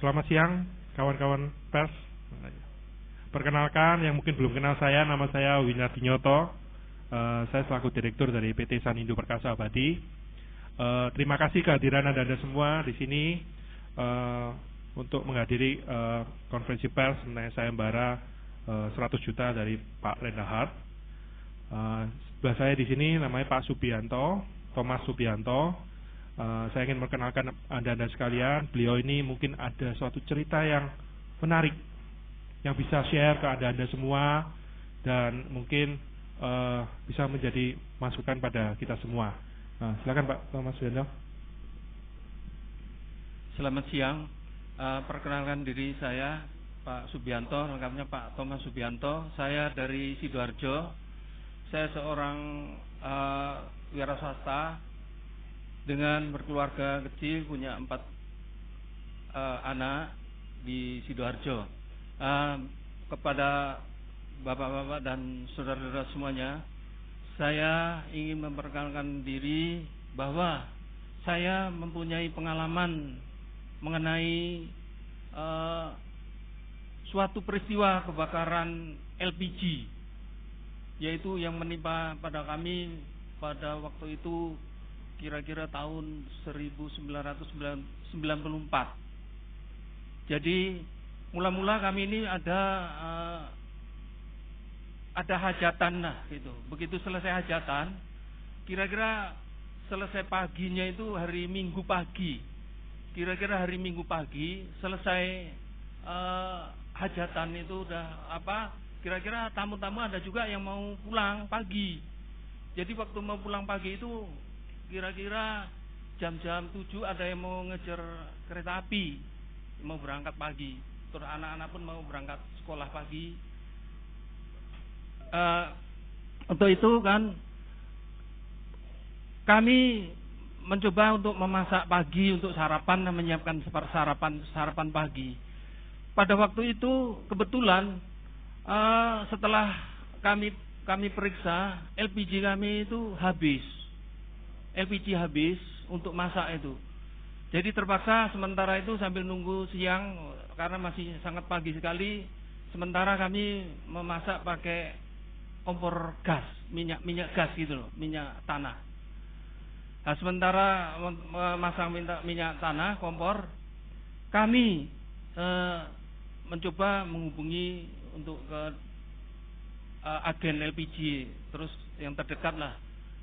Selamat siang kawan-kawan pers. Perkenalkan yang mungkin belum kenal saya, nama saya Winardi Nyoto. Saya selaku direktur dari PT Sanindo Perkasa Abadi. Terima kasih kehadiran Anda semua di sini untuk menghadiri konferensi pers mengenai sayembara 100 juta dari Pak Rendahart. Sebelah saya di sini namanya Pak Subianto, Thomas Subianto. Saya ingin memperkenalkan Anda sekalian. Beliau ini mungkin ada suatu cerita yang menarik yang bisa share ke Anda semua dan mungkin bisa menjadi masukan pada kita semua. Silakan Pak Thomas Subianto. Selamat siang. Perkenalkan diri saya Pak Subianto, lengkapnya Pak Thomas Subianto. Saya dari Sidoarjo. Saya seorang wira swasta dengan berkeluarga kecil, punya 4 anak di Sidoarjo. Kepada bapak-bapak dan saudara-saudara semuanya, saya ingin memperkenalkan diri bahwa saya mempunyai pengalaman mengenai suatu peristiwa kebakaran LPG, yaitu yang menimpa pada kami pada waktu itu kira-kira tahun 1994. Jadi mula-mula kami ini ada hajatan lah gitu. Begitu selesai hajatan, kira-kira selesai paginya itu hari Minggu pagi. Kira-kira hari Minggu pagi selesai hajatan itu udah kira-kira tamu-tamu ada juga yang mau pulang pagi. Jadi waktu mau pulang pagi itu kira-kira jam-jam 7 ada yang mau ngejar kereta api, mau berangkat pagi. Terus anak-anak pun mau berangkat sekolah pagi. Untuk itu kan kami mencoba untuk memasak pagi untuk sarapan dan menyiapkan sarapan pagi. Pada waktu itu kebetulan setelah kami periksa LPG kami itu habis. LPG habis untuk masak itu. Jadi terpaksa sementara itu sambil nunggu siang karena masih sangat pagi sekali, sementara kami memasak pakai kompor gas, minyak gas gitu loh, minyak tanah. Nah, sementara memasang minyak tanah kompor, kami mencoba menghubungi untuk ke agen LPG terus yang terdekat lah.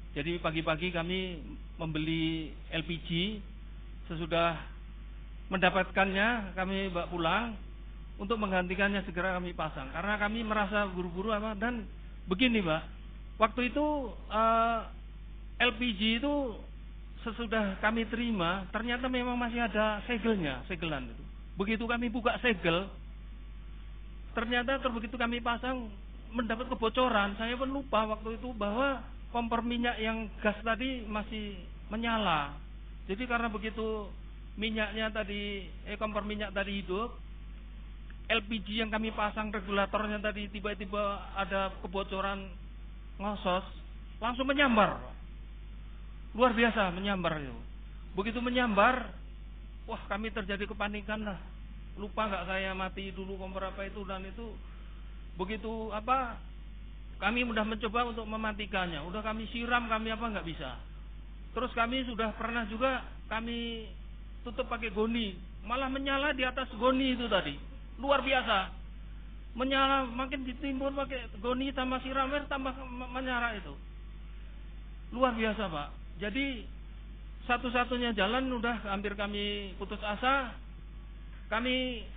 Jadi pagi-pagi kami membeli LPG, sesudah mendapatkannya kami bawa pulang untuk menggantikannya segera kami pasang. Karena kami merasa buru-buru dan begini Pak, waktu itu LPG itu sesudah kami terima ternyata memang masih ada segelan itu. Begitu kami buka segel, ternyata begitu kami pasang mendapat kebocoran. Saya pun lupa waktu itu bahwa kompor minyak yang gas tadi masih menyala. Jadi karena begitu kompor minyak tadi hidup, LPG yang kami pasang regulatornya tadi tiba-tiba ada kebocoran ngosos, langsung menyambar. Luar biasa menyambar itu. Begitu menyambar, wah kami terjadi kepanikan lah. Lupa nggak saya mati dulu kompor apa itu, dan itu begitu kami sudah mencoba untuk mematikannya, udah kami siram, kami nggak bisa. Terus kami sudah pernah juga kami tutup pakai goni, malah menyala di atas goni itu tadi, luar biasa. Menyala makin ditimbun pakai goni tambah siram air tambah menyala itu, luar biasa Pak. Jadi satu-satunya jalan udah hampir kami putus asa,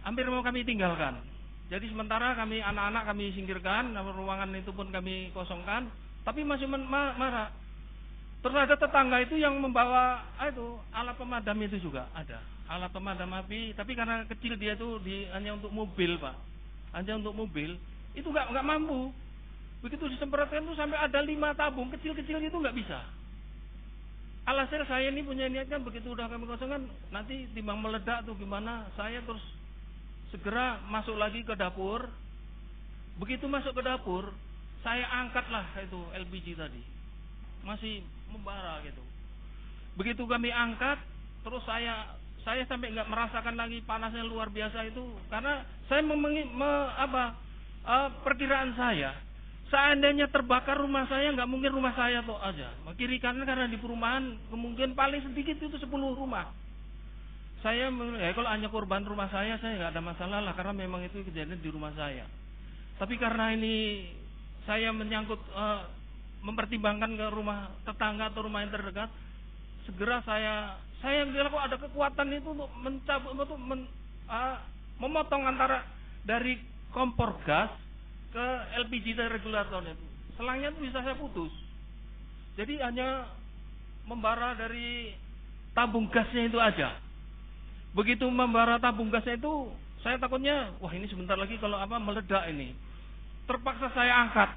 hampir mau kami tinggalkan. Jadi sementara anak-anak kami singkirkan, ruangan itu pun kami kosongkan, tapi masih marah. Terus ada tetangga itu yang membawa alat pemadam itu juga ada, alat pemadam api, tapi karena kecil dia itu hanya untuk mobil Pak, hanya untuk mobil, itu nggak mampu. Begitu disemprotkan itu sampai ada 5 tabung kecil-kecil itu nggak bisa. Alhasil saya ini punya niat kan, begitu udah kami kosongkan, nanti timbang meledak tuh gimana, saya terus segera masuk lagi ke dapur. Begitu masuk ke dapur, saya angkatlah itu LPG tadi, masih membara gitu. Begitu kami angkat, terus saya saya sampai nggak merasakan lagi panasnya luar biasa itu karena saya perkiraan saya, seandainya terbakar rumah saya, nggak mungkin rumah saya tuh aja. Kiri kanan karena di perumahan kemungkinan paling sedikit itu 10 rumah. Kalau hanya korban rumah saya nggak ada masalah lah karena memang itu kejadian di rumah saya. Tapi karena ini saya menyangkut mempertimbangkan ke rumah tetangga atau rumah yang terdekat, segera saya bilang kok ada kekuatan itu untuk memotong antara dari kompor gas ke LPG dari regulator itu. Selangnya itu bisa saya putus. Jadi hanya membara dari tabung gasnya itu aja. Begitu membara tabung gasnya itu, saya takutnya, wah ini sebentar lagi kalau meledak ini. Terpaksa saya angkat.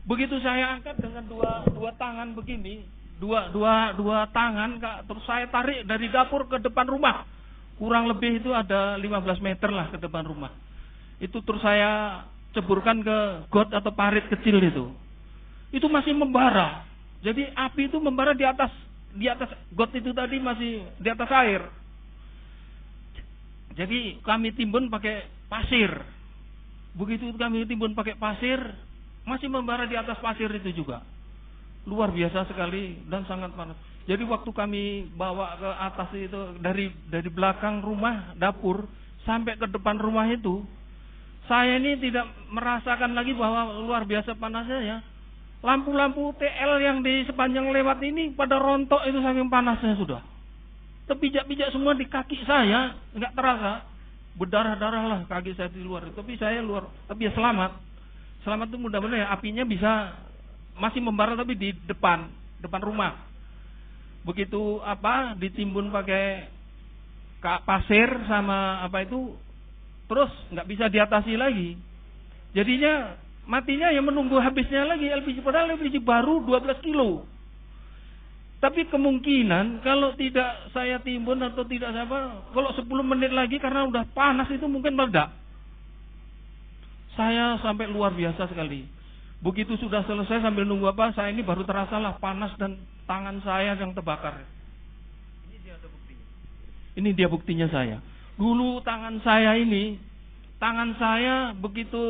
Begitu saya angkat dengan dua tangan begini, dua tangan, Kak, terus saya tarik dari dapur ke depan rumah. Kurang lebih itu ada 15 meter lah ke depan rumah. Itu terus saya ceburkan ke got atau parit kecil itu. Itu masih membara. Jadi api itu membara di atas got itu tadi masih di atas air. Jadi kami timbun pakai pasir. Begitu kami timbun pakai pasir, masih membara di atas pasir itu juga. Luar biasa sekali dan sangat panas. Jadi waktu kami bawa ke atas itu dari belakang rumah dapur sampai ke depan rumah itu, saya ini tidak merasakan lagi bahwa luar biasa panasnya ya. Lampu-lampu TL yang di sepanjang lewat ini pada rontok itu saking panasnya sudah. Terpijak-pijak semua di kaki saya, nggak terasa. Berdarah-darah lah kaki saya di luar. Tapi saya tapi ya selamat. Selamat itu mudah-mudahan ya apinya bisa masih membara tapi di depan rumah. Begitu ditimbun pakai pasir sama terus nggak bisa diatasi lagi. Jadinya matinya ya menunggu habisnya lagi LPG, padahal LPG baru 12 kilo. Tapi kemungkinan kalau tidak saya timbun atau tidak kalau 10 menit lagi karena udah panas itu mungkin meledak. Saya sampai luar biasa sekali. Begitu sudah selesai sambil nunggu saya ini baru terasa lah panas dan tangan saya yang terbakar. Ini dia buktinya saya. Dulu tangan saya begitu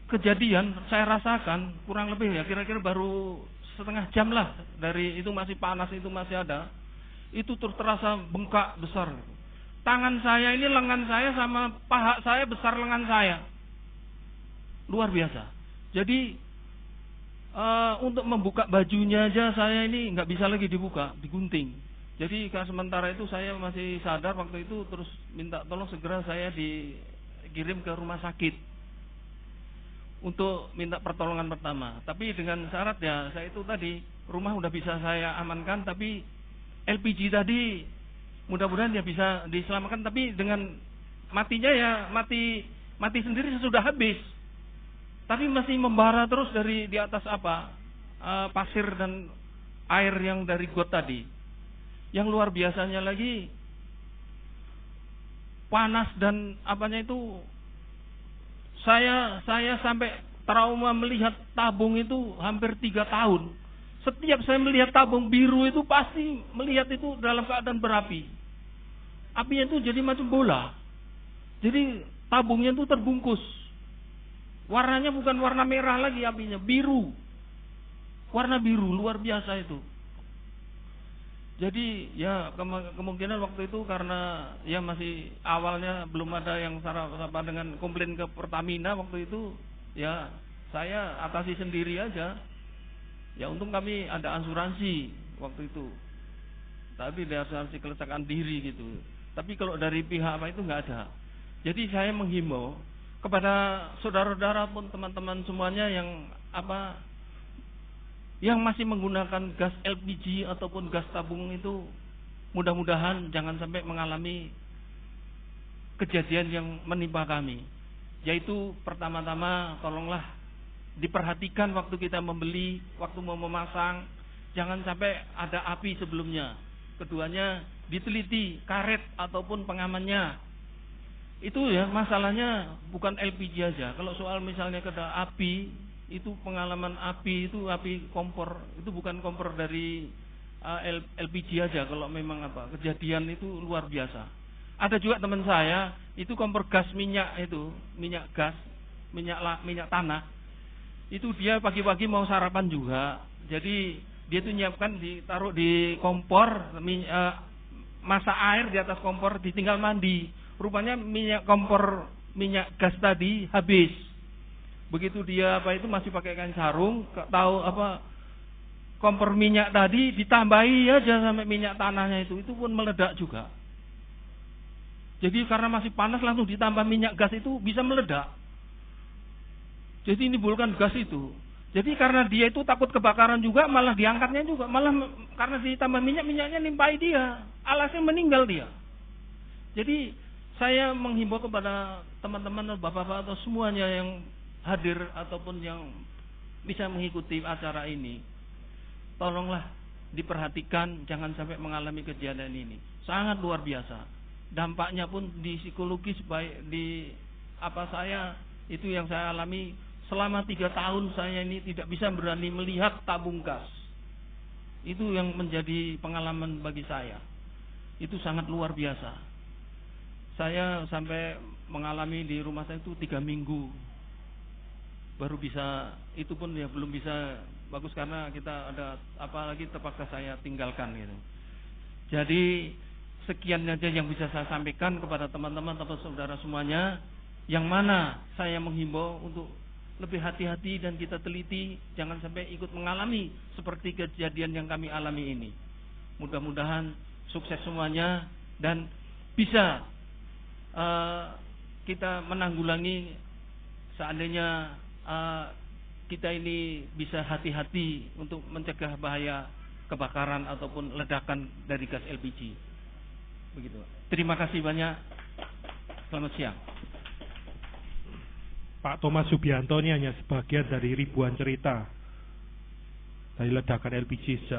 kejadian saya rasakan kurang lebih ya kira-kira baru setengah jam lah dari itu masih panas itu masih ada. Itu terasa bengkak besar. Tangan saya ini lengan saya sama paha saya besar lengan saya. Luar biasa. Jadi untuk membuka bajunya aja saya ini nggak bisa lagi dibuka, digunting. Jadi sementara itu saya masih sadar waktu itu terus minta tolong segera saya dikirim ke rumah sakit untuk minta pertolongan pertama. Tapi dengan syarat ya saya itu tadi rumah udah bisa saya amankan, tapi LPG tadi mudah-mudahan ya bisa diselamatkan. Tapi dengan matinya ya mati sendiri sesudah habis. Tapi masih membara terus dari di atas pasir dan air yang dari got tadi. Yang luar biasanya lagi panas dan itu saya sampai trauma melihat tabung itu hampir 3 tahun. Setiap saya melihat tabung biru itu pasti melihat itu dalam keadaan berapi. Apinya itu jadi macam bola. Jadi tabungnya itu terbungkus. Warnanya bukan warna merah lagi apinya, biru. Warna biru, luar biasa itu. Jadi ya kemungkinan waktu itu karena ya masih awalnya belum ada yang dengan komplain ke Pertamina waktu itu, ya saya atasi sendiri aja. Ya untung kami ada asuransi waktu itu. Tapi ada asuransi kecelakaan diri gitu. Tapi kalau dari pihak itu nggak ada. Jadi saya menghimbau kepada saudara-saudara pun teman-teman semuanya yang masih menggunakan gas LPG ataupun gas tabung itu, mudah-mudahan jangan sampai mengalami kejadian yang menimpa kami. Yaitu pertama-tama tolonglah diperhatikan waktu kita membeli, waktu mau memasang, jangan sampai ada api sebelumnya. Keduanya diteliti karet ataupun pengamannya. Itu ya masalahnya bukan LPG aja. Kalau soal misalnya ada api, itu pengalaman api itu api kompor, itu bukan kompor dari LPG aja kalau memang kejadian itu luar biasa. Ada juga teman saya itu kompor gas minyak gas, minyak tanah. Itu dia pagi-pagi mau sarapan juga. Jadi dia tuh nyiapkan ditaruh di kompor, masak air di atas kompor, ditinggal mandi. Rupanya minyak gas tadi habis. Begitu dia masih pakai kain sarung, tahu kompor minyak tadi ditambahi aja sampai minyak tanahnya itu pun meledak juga. Jadi karena masih panas langsung ditambah minyak gas itu bisa meledak. Jadi menimbulkan gas itu. Jadi karena dia itu takut kebakaran juga, malah diangkatnya juga, malah karena ditambah minyaknya nimpahi dia, alasnya meninggal dia. Jadi saya menghimbau kepada teman-teman bapak-bapak atau semuanya yang hadir ataupun yang bisa mengikuti acara ini, tolonglah diperhatikan, jangan sampai mengalami kejadian ini. Sangat luar biasa. Dampaknya pun di psikologis baik di saya itu yang saya alami. Selama 3 tahun saya ini tidak bisa berani melihat tabung gas. Itu yang menjadi pengalaman bagi saya. Itu sangat luar biasa. Saya sampai mengalami di rumah saya itu 3 minggu. Baru bisa, itu pun ya belum bisa bagus karena kita ada apalagi terpaksa saya tinggalkan gitu. Jadi sekian aja yang bisa saya sampaikan kepada teman-teman atau saudara semuanya. Yang mana saya menghimbau untuk lebih hati-hati dan kita teliti, jangan sampai ikut mengalami seperti kejadian yang kami alami ini. Mudah-mudahan sukses semuanya dan bisa kita menanggulangi seandainya kita ini bisa hati-hati untuk mencegah bahaya kebakaran ataupun ledakan dari gas LPG. Begitu. Terima kasih banyak. Selamat siang. Pak Thomas Subianto ini hanya sebagian dari ribuan cerita dari ledakan LPG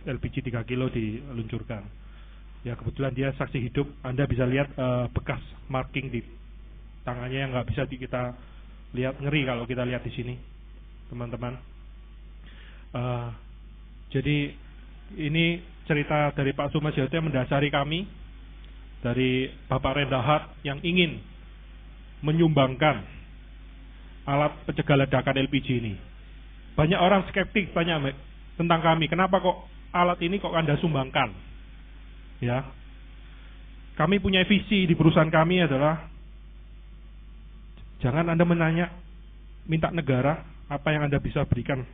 3 kilo diluncurkan. Ya kebetulan dia saksi hidup. Anda bisa lihat bekas marking di tangannya yang nggak bisa kita lihat, ngeri kalau kita lihat di sini, teman-teman. Jadi ini cerita dari Pak Sumajiarto yang mendasari kami, dari Bapak Rendahat yang ingin menyumbangkan alat pencegah ledakan LPG ini. Banyak orang skeptik tanya tentang kami, kenapa kok alat ini kok Anda sumbangkan? Ya, kami punya visi di perusahaan kami adalah jangan Anda minta negara apa yang Anda bisa berikan,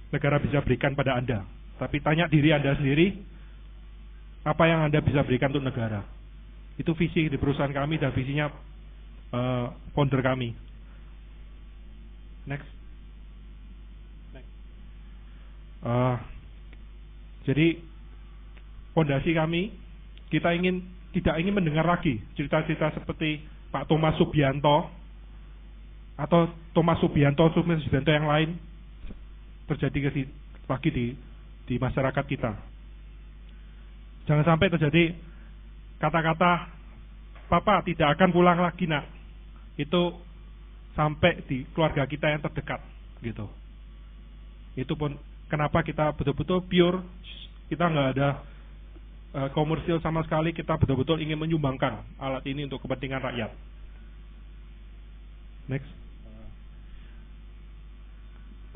negara bisa berikan pada Anda, tapi tanya diri Anda sendiri apa yang Anda bisa berikan untuk negara. Itu visi di perusahaan kami dan visinya founder kami. Next. Jadi fondasi kami, kita tidak ingin mendengar lagi cerita-cerita seperti Pak Thomas Subianto atau Thomas Subianto yang lain terjadi lagi di masyarakat kita. Jangan sampai terjadi kata-kata Papa tidak akan pulang lagi nak. Itu sampai di keluarga kita yang terdekat gitu. Itu pun kenapa kita betul-betul pure, kita nggak ada komersil sama sekali, kita betul-betul ingin menyumbangkan alat ini untuk kepentingan rakyat. Next.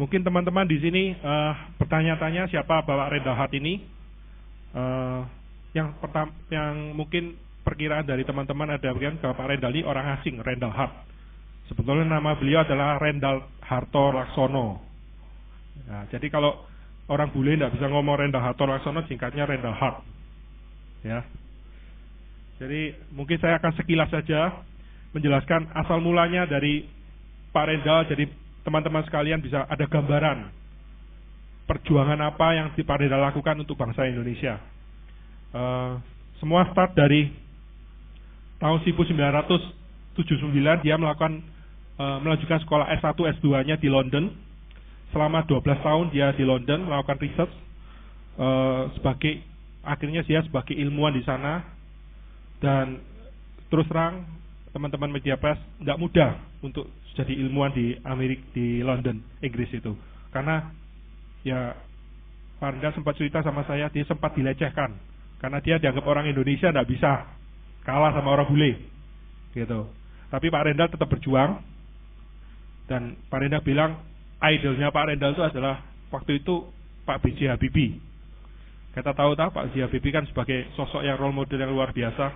Mungkin teman-teman di sini bertanya-tanya siapa Bapak Rendahat ini. Yang mungkin perkiraan dari teman-teman ada yang Bapak Rendali orang asing, Rendahat. Sebetulnya nama beliau adalah Rendal Harto Laksono. Nah, jadi kalau orang bule tidak bisa ngomong Rendal Harto Laksono, singkatnya Rendal Hart. Ya. Jadi mungkin saya akan sekilas saja menjelaskan asal mulanya dari Pak Rendal. Jadi teman-teman sekalian bisa ada gambaran perjuangan apa yang Pak Rendal lakukan untuk bangsa Indonesia. Semua start dari tahun 1979 dia melanjutkan sekolah S1 S2-nya di London. Selama 12 tahun dia di London melakukan research akhirnya dia sebagai ilmuwan di sana. Dan terus terang teman-teman media press tidak mudah untuk jadi ilmuwan di London, Inggris itu. Karena ya Pak Rendal sempat cerita sama saya, dia sempat dilecehkan karena dia dianggap orang Indonesia tidak bisa kalah sama orang bule, gitu. Tapi Pak Rendal tetap berjuang, dan Pak Rendal bilang idolnya Pak Rendal itu adalah waktu itu Pak B.J. Habibie. Kita tahu Pak B.J. Habibie kan sebagai sosok yang role model yang luar biasa,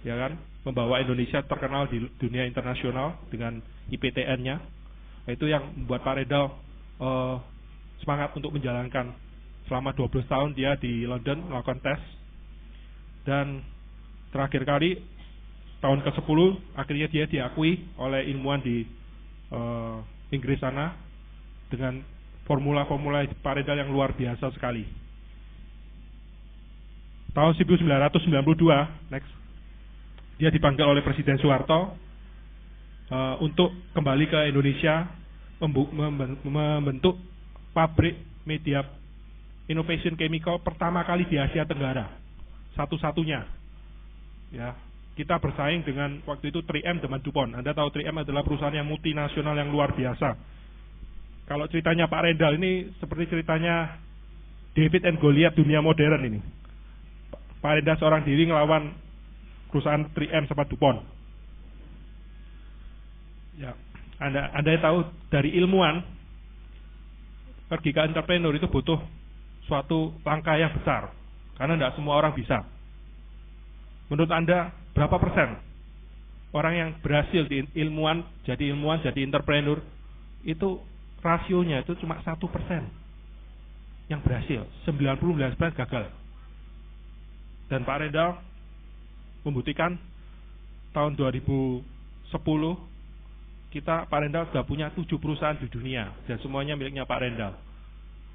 ya kan, membawa Indonesia terkenal di dunia internasional dengan IPTN-nya. Itu yang membuat Pak Rendal semangat untuk menjalankan. Selama 12 tahun dia di London melakukan tes, dan terakhir kali tahun ke-10 akhirnya dia diakui oleh ilmuwan di Inggris sana dengan formula-formula Pak Rendal yang luar biasa sekali. Tahun 1992, next, dia dipanggil oleh Presiden Soeharto untuk kembali ke Indonesia membentuk pabrik media innovation chemical pertama kali di Asia Tenggara, satu-satunya. Ya, kita bersaing dengan waktu itu 3M dengan DuPont. Anda tahu 3M adalah perusahaan yang multinasional yang luar biasa. Kalau ceritanya Pak Rendal ini seperti ceritanya David and Goliath dunia modern ini. Pak Rendal seorang diri ngelawan perusahaan 3M sama DuPont. Ya, Anda tahu dari ilmuwan pergi ke entrepreneur itu butuh suatu langkah yang besar, karena tidak semua orang bisa. Menurut Anda berapa persen orang yang berhasil di ilmuwan, jadi entrepreneur itu rasionya itu cuma 1% yang berhasil, 99% gagal. Dan Pak Rendal membuktikan tahun 2010 Pak Rendal sudah punya 7 perusahaan di dunia dan semuanya miliknya Pak Rendal,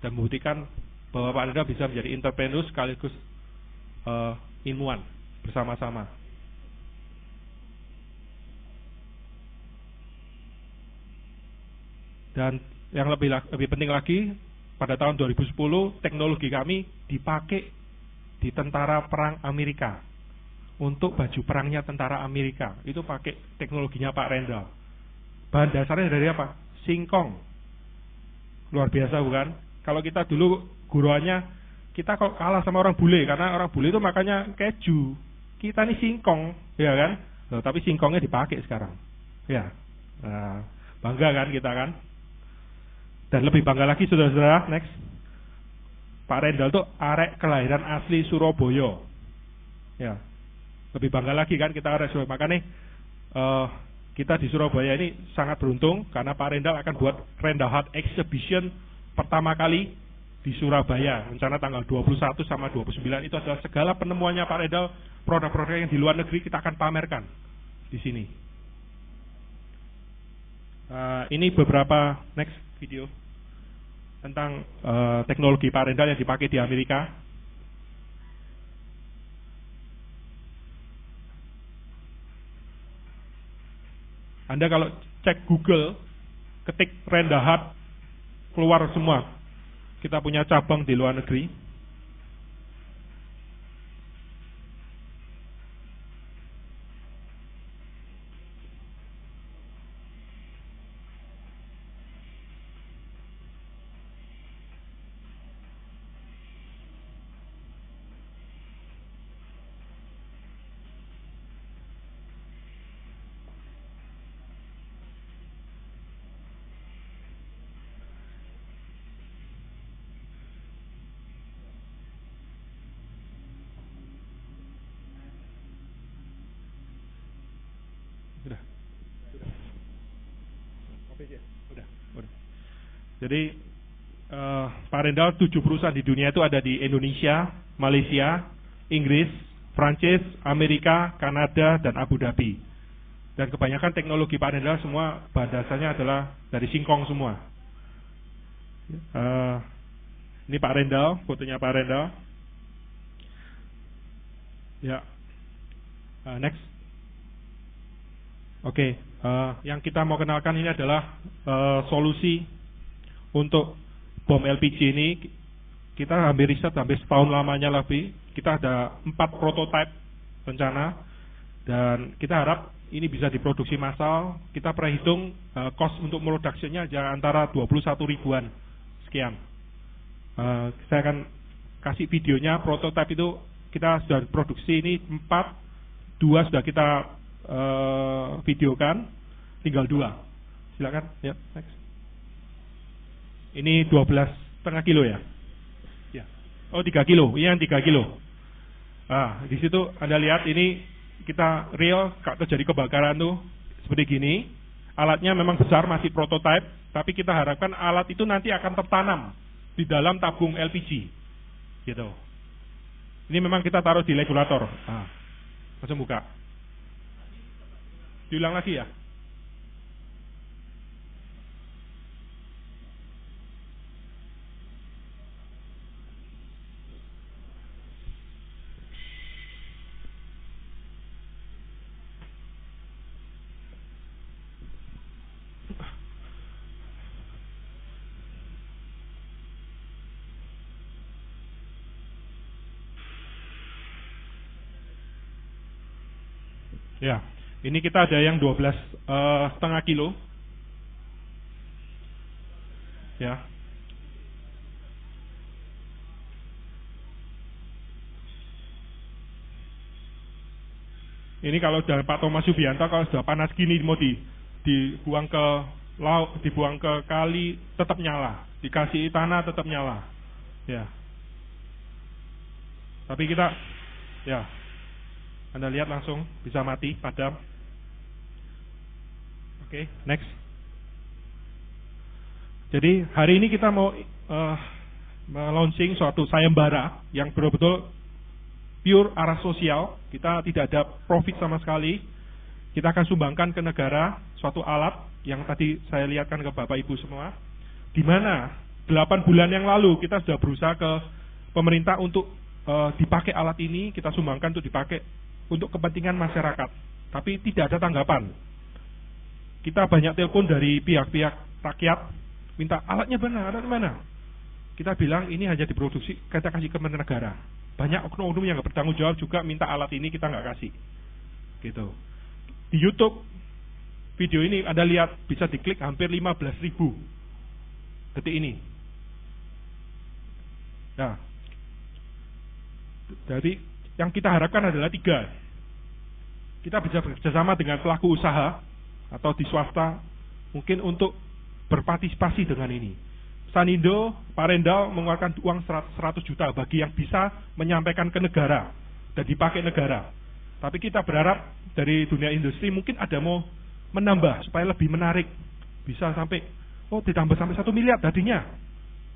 dan membuktikan bahwa Pak Rendal bisa menjadi entrepreneur sekaligus ilmuwan bersama-sama. Dan yang lebih penting lagi, pada tahun 2010 teknologi kami dipakai di tentara perang Amerika. Untuk baju perangnya tentara Amerika itu pakai teknologinya Pak Rendal. Bahan dasarnya dari apa? Singkong. Luar biasa bukan? Kalau kita dulu guruannya, kita kok kalah sama orang bule, karena orang bule itu makanya keju, kita ini singkong, ya kan? Loh, tapi singkongnya dipakai sekarang, ya. Nah, bangga kan kita kan? Dan lebih bangga lagi saudara-saudara, next, Pak Rendal tuh arek kelahiran asli Surabaya, ya. Lebih bangga lagi kan kita arek Surabaya. Makanya kita di Surabaya ini sangat beruntung karena Pak Rendal akan buat Rendal Heart Exhibition pertama kali di Surabaya, rencana tanggal 21 sama 29. Itu adalah segala penemuannya Pak Rendal, produk-produk yang di luar negeri kita akan pamerkan di sini. Ini beberapa next video tentang teknologi Pak Rendal yang dipakai di Amerika. Anda kalau cek Google, ketik Rendal Heart, keluar semua. Kita punya cabang di luar negeri. Jadi Pak Rendal 7 perusahaan di dunia itu ada di Indonesia, Malaysia, Inggris, Prancis, Amerika, Kanada, dan Abu Dhabi. Dan kebanyakan teknologi Pak Rendal semua bahan dasarnya adalah dari singkong semua. Ini Pak Rendal, fotonya Pak Rendal. Ya, next. Oke, yang kita mau kenalkan ini adalah solusi untuk bom LPG ini. Kita hampir riset hampir setahun lamanya lebih. Kita ada 4 prototipe rencana, dan kita harap ini bisa diproduksi massal. Kita perhitung cost untuk produksinya antara 21 ribuan sekian. Saya akan kasih videonya. Prototipe itu kita sudah produksi ini 4, 2 sudah kita videokan, tinggal 2. Silakan, ya, next. Ini 12,5 kilo ya? Ya. Oh, 3 kilo. Ini yang 3 kilo. Di situ Anda lihat ini kita real terjadi kebakaran tuh seperti gini. Alatnya memang besar, masih prototipe, tapi kita harapkan alat itu nanti akan tertanam di dalam tabung LPG. Gitu. Ini memang kita taruh di regulator. Langsung buka. Diulang lagi ya. Ya, ini kita ada yang 12,5 kilo. Ya. Ini kalau dari Pak Thomas Subianto, kalau sudah panas gini mau dibuang ke laut, dibuang ke kali, tetap nyala. Dikasih tanah tetap nyala. Ya. Tapi kita, ya, Anda lihat langsung bisa mati, padam. Oke, next. Jadi hari ini kita mau launching suatu sayembara yang betul-betul pure arah sosial. Kita tidak ada profit sama sekali. Kita akan sumbangkan ke negara suatu alat yang tadi saya lihatkan ke Bapak Ibu semua, di mana 8 bulan yang lalu kita sudah berusaha ke pemerintah untuk dipakai alat ini, kita sumbangkan untuk dipakai untuk kepentingan masyarakat, tapi tidak ada tanggapan. Kita banyak telepon dari pihak-pihak rakyat, minta alatnya mana? Kita bilang ini hanya diproduksi, kita kasih ke negara. Banyak oknum-oknum yang nggak bertanggung jawab juga minta alat ini, kita nggak kasih. Gitu. Di YouTube video ini Anda lihat bisa diklik hampir 15.000 detik ini. Nah, jadi yang kita harapkan adalah 3. Kita bisa bekerjasama dengan pelaku usaha atau di swasta mungkin untuk berpartisipasi dengan ini. Sanindo, Pak Rendal mengeluarkan uang 100 juta bagi yang bisa menyampaikan ke negara dan dipakai negara. Tapi kita berharap dari dunia industri mungkin ada mau menambah supaya lebih menarik. Bisa sampai, ditambah sampai 1 miliar tadinya.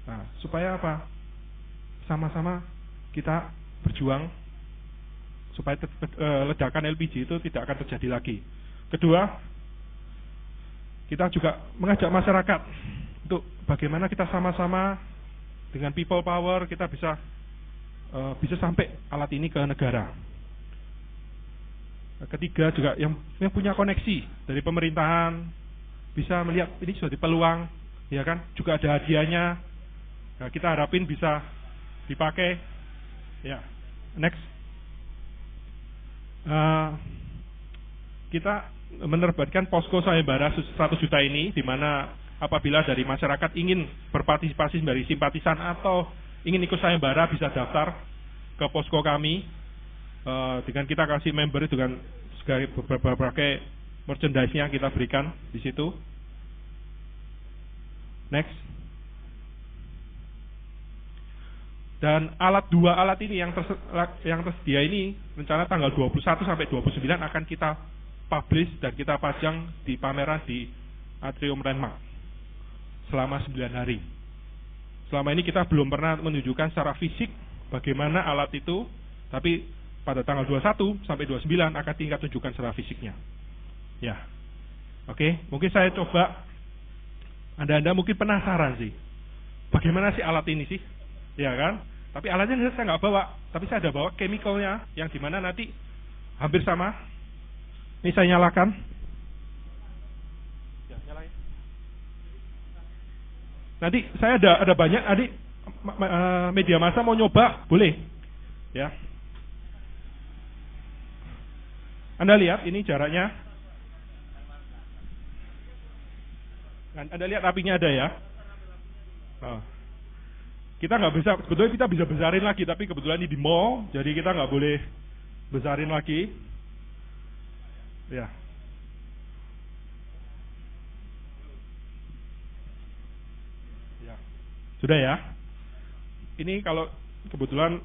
Nah, supaya apa? Sama-sama kita berjuang supaya ledakan LPG itu tidak akan terjadi lagi. Kedua, kita juga mengajak masyarakat untuk bagaimana kita sama-sama dengan people power kita bisa sampai alat ini ke negara. Ketiga juga yang punya koneksi dari pemerintahan bisa melihat ini sudah peluang, ya kan? Juga ada hadiahnya. Nah, kita harapin bisa dipakai. Ya, next. Kita menerbitkan posko sayembara 100 juta ini, di mana apabila dari masyarakat ingin berpartisipasi dari simpatisan atau ingin ikut sayembara bisa daftar ke posko kami. Dengan kita kasih member dengan berbagai merchandise-nya kita berikan di situ. Next. Dan dua alat ini yang tersedia ini rencana tanggal 21 sampai 29 akan kita publish dan kita pajang di pameran di Atrium Renmark selama 9 hari. Selama ini kita belum pernah menunjukkan secara fisik bagaimana alat itu, tapi pada tanggal 21 sampai 29 akan tingkat tunjukkan secara fisiknya. Ya. Oke, mungkin saya coba, Anda mungkin penasaran sih, bagaimana sih alat ini sih? Ya kan? Tapi alatnya saya nggak bawa, tapi saya ada bawa chemicalnya yang dimana nanti hampir sama. Ini saya nyalakan. Ya, nyalain. Nanti saya ada banyak, adik media massa mau nyoba, boleh? Ya. Anda lihat ini jaraknya. Anda lihat apinya ada ya. Kita nggak bisa, sebetulnya kita bisa besarin lagi, tapi kebetulan ini di mall, jadi kita nggak boleh besarin lagi. Ya. Ya. Sudah ya. Ini kalau kebetulan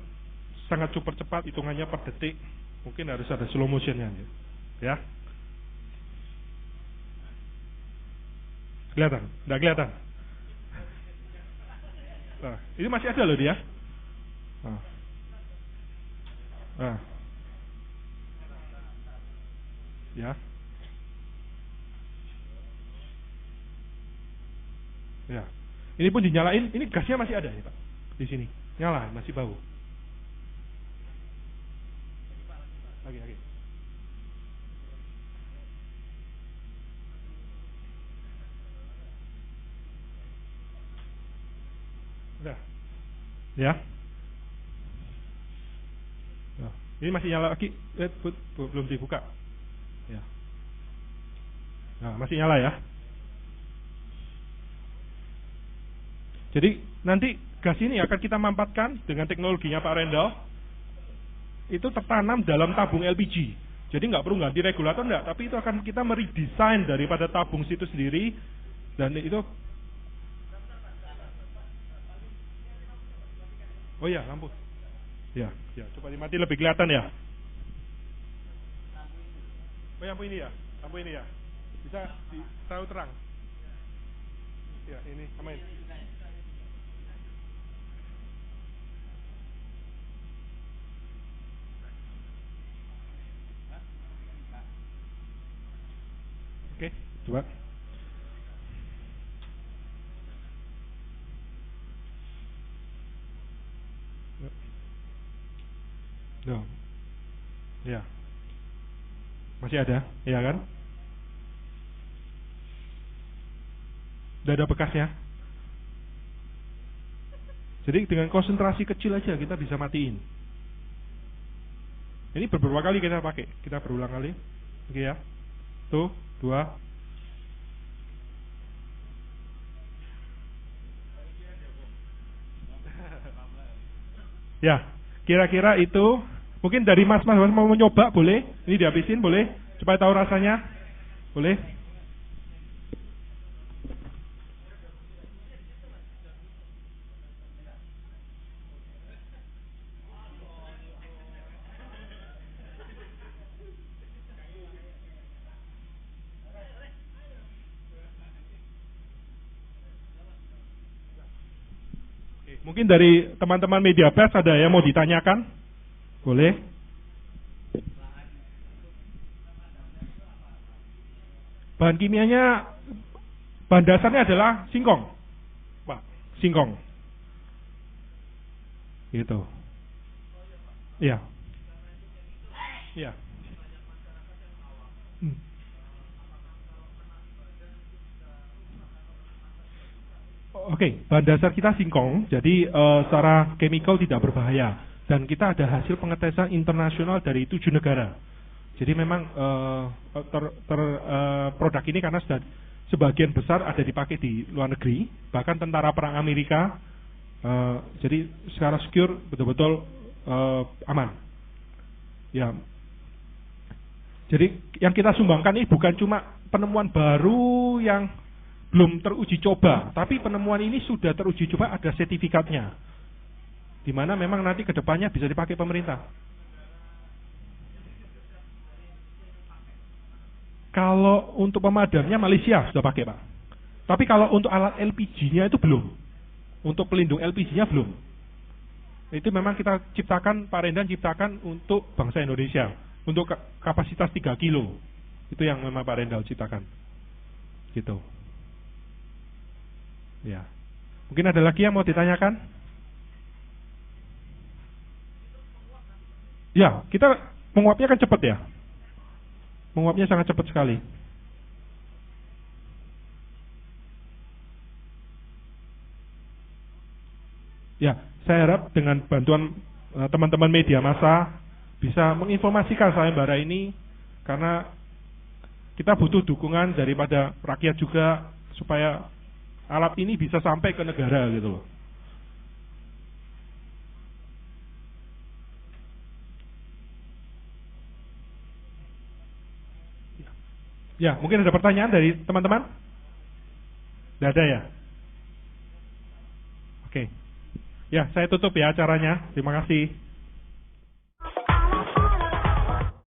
sangat super cepat, hitungannya per detik, mungkin harus ada slow motionnya. Ya. Kelihatan? Nggak kelihatan? Nah, ini masih ada loh dia. Nah. Nah. Ya. Ya. Ini pun dinyalain, ini gasnya masih ada ya Pak. Di sini. Nyala, masih bau. Lagi. Udah. Ya. Nah, ini masih nyala lagi. Belum dibuka. Ya. Nah, masih nyala ya. Jadi nanti gas ini akan kita mampatkan dengan teknologinya Pak Rendal. Itu tertanam dalam tabung LPG. Jadi nggak perlu ganti regulator enggak, tapi itu akan kita meredesain daripada tabung situ sendiri, dan itu. Oh ya, lampu. Ya, coba dimati lebih kelihatan ya. Oh, lampu ini ya, bisa tahu terang. Ya, ini samain. Oke, coba. No. Ya. Masih ada, ya kan? Udah ada bekasnya. Jadi dengan konsentrasi kecil aja kita bisa matiin. Ini beberapa kali kita pakai, kita berulang kali. Oke ya. Tuh, 2. Ya, kira-kira itu. Mungkin dari mas mau mencoba, boleh? Ini dihabisin, boleh? Supaya tahu rasanya, boleh? Mungkin dari teman-teman media pers ada yang mau ditanyakan? Boleh? Bahan kimianya, bahan dasarnya adalah singkong, Pak, singkong. Gitu. Iya. Iya. Oke, bahan dasar kita singkong, jadi secara chemical tidak berbahaya, dan kita ada hasil pengetesan internasional dari 7 negara. Jadi memang produk ini karena sudah sebagian besar ada dipakai di luar negeri, bahkan tentara perang Amerika, jadi secara secure betul-betul aman. Ya, jadi yang kita sumbangkan ini bukan cuma penemuan baru yang belum teruji coba, tapi penemuan ini sudah teruji coba, ada sertifikatnya, di mana memang nanti kedepannya bisa dipakai pemerintah. Kalau untuk pemadamnya Malaysia sudah pakai Pak, tapi kalau untuk alat LPG-nya itu belum, untuk pelindung LPG-nya belum. Itu memang kita ciptakan, Pak Rendan ciptakan untuk bangsa Indonesia, untuk kapasitas 3 kilo, itu yang memang Pak Rendal ciptakan, gitu. Ya, mungkin ada lagi yang mau ditanyakan? Ya, kita menguapnya kan cepat ya, menguapnya sangat cepat sekali. Ya, saya harap dengan bantuan teman-teman media massa bisa menginformasikan sayembara ini, karena kita butuh dukungan daripada rakyat juga supaya alat ini bisa sampai ke negara gitu loh. Ya, mungkin ada pertanyaan dari teman-teman? Tidak ada ya? Oke. Ya, saya tutup ya acaranya. Terima kasih.